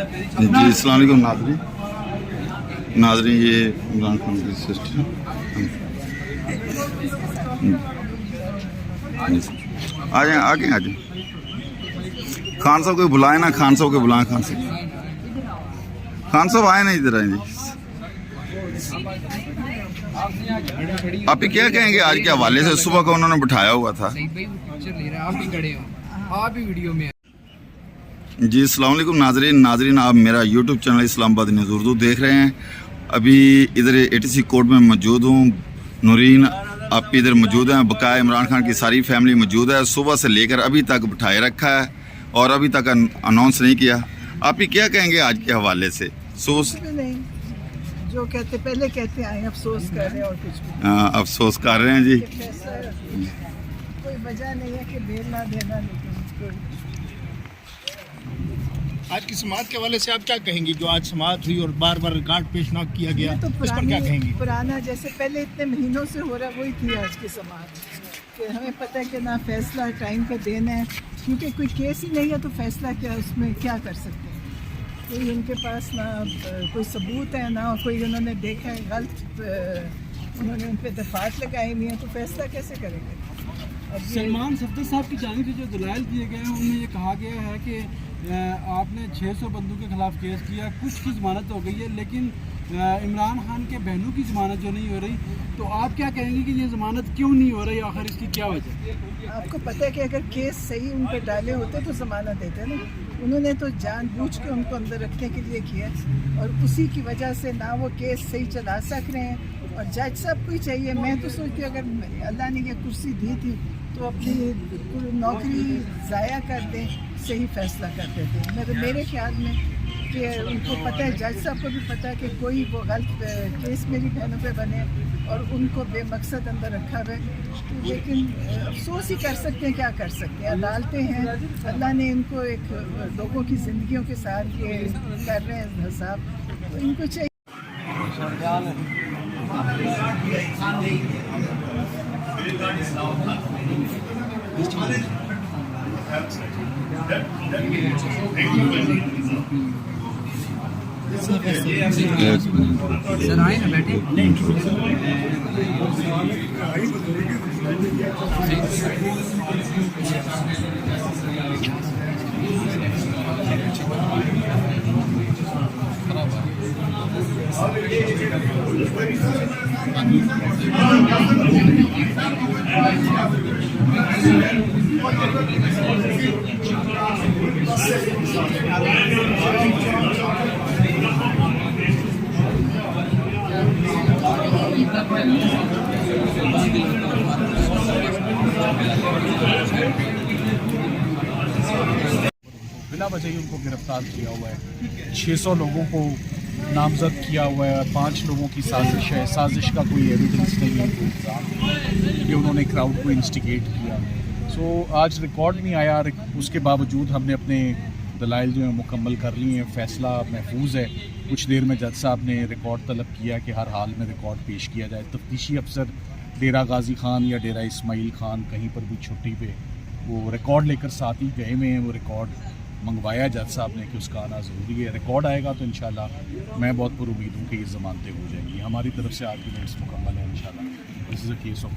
जी अस्सलाम वालेकुम नाज़रीन, ये इमरान खान की सिस्टर आ जाए, आगे आ जाए। खान साहब को बुलाए ना, खान साहब को बुलाएं। खान साहब आए ना, इधर आए जी। आप क्या कहेंगे आज के हवाले से? सुबह को उन्होंने बिठाया हुआ था। जी अस्सलाम वालेकुम नाजरीन, आप मेरा YouTube channel Islamabad news Urdu देख रहे हैं। अभी इधर ATC कोर्ट में मौजूद हूँ। नूरीन आप इधर मौजूद हैं, बकाया इमरान खान की सारी फैमिली मौजूद है। सुबह से लेकर अभी तक बिठाए रखा है और अभी तक अनाउंस नहीं किया। आप ही क्या कहेंगे आज के हवाले से? सोच नहीं, जो कहते पहले कहते आए, अफसोस कर रहे हैं और कुछ भी। अफसोस कर रहे हैं जी। कोई वजह नहीं है कि बेल ना देना, लेकिन आज की समाज के हवाले से आप क्या कहेंगी? जो आज समाज हुई और बार बार गांठ पेश न किया गया, तो इस पर क्या कहेंगी? पुराना जैसे पहले इतने महीनों से हो रहा, वही थी आज की समाज। कि हमें पता है कि ना फैसला टाइम पे देना है, क्योंकि कोई केस ही नहीं है तो फैसला क्या, उसमें क्या कर सकते हैं? कोई उनके पास ना कोई सबूत है, ना कोई उन्होंने देखा है गलत, उन्होंने उन पर दफात लगाई नहीं है, तो फैसला कैसे करेंगे? सलमान सफदर साहब की जानिब से जो दलाइल दिए गए हैं, उनमें ये कहा गया है कि आपने 600 बंदों के खिलाफ केस किया, कुछ की ज़मानत हो गई है, लेकिन इमरान खान के बहनों की ज़मानत जो नहीं हो रही, तो आप क्या कहेंगे कि ये ज़मानत क्यों नहीं हो रही? आखिर इसकी क्या वजह? आपको पता है कि अगर केस सही उन पर डाले होते तो ज़मानत देते ना। उन्होंने तो जानबूझ के उनको अंदर रखने के लिए किया, और उसी की वजह से ना वो केस सही चला सक रहे हैं। और जज साहब को ही चाहिए, मैं तो सोचती हूँ अगर अल्लाह ने ये कुर्सी दी थी तो अपनी नौकरी ज़ाया कर दें, सही फैसला कर देते। मेरे ख्याल में कि उनको पता है, जज साहब को भी पता है कि कोई वो गलत केस मेरी बहनों पे बने और उनको बेमकसद अंदर रखा हुआ है। लेकिन अफसोस ही कर सकते हैं, क्या कर सकते हैं? अदालतें हैं, अल्लाह ने इनको एक लोगों की ज़िंदगियों के साथ ये कर रहे हैं हिसाब, तो इनको चाहिए। सर आए ना बैठे। बिला वजह ही उनको गिरफ्तार किया हुआ है। 600 लोगों को नामजद किया हुआ है। 5 लोगों की साजिश है। साजिश का कोई एविडेंस नहीं है, कोई इल्ज़ाम कि उन्होंने क्राउड को इंस्टिगेट किया। सो आज रिकॉर्ड नहीं आया, उसके बावजूद हमने अपने दलाइल जो है मुकम्मल कर लिए हैं। फ़ैसला महफूज है। कुछ देर में जज साहब ने रिकॉर्ड तलब किया कि हर हाल में रिकॉर्ड पेश किया जाए। तफ्तीशी अफसर डेरा गाजी खान या डेरा इस्माइल खान कहीं पर भी छुट्टी पे वो रिकॉर्ड लेकर साथ ही गए हुए हैं। वो रिकॉर्ड मंगवाया जज साहब ने कि उसका आना ज़रूरी है। रिकॉर्ड आएगा तो इंशाल्लाह मैं बहुत पुरुमीद हूँ कि ये ज़मानतें हो जाएंगी। हमारी तरफ से आर्ग्यूमेंट्स मुकम्मल है इंशाल्लाह। This is a case of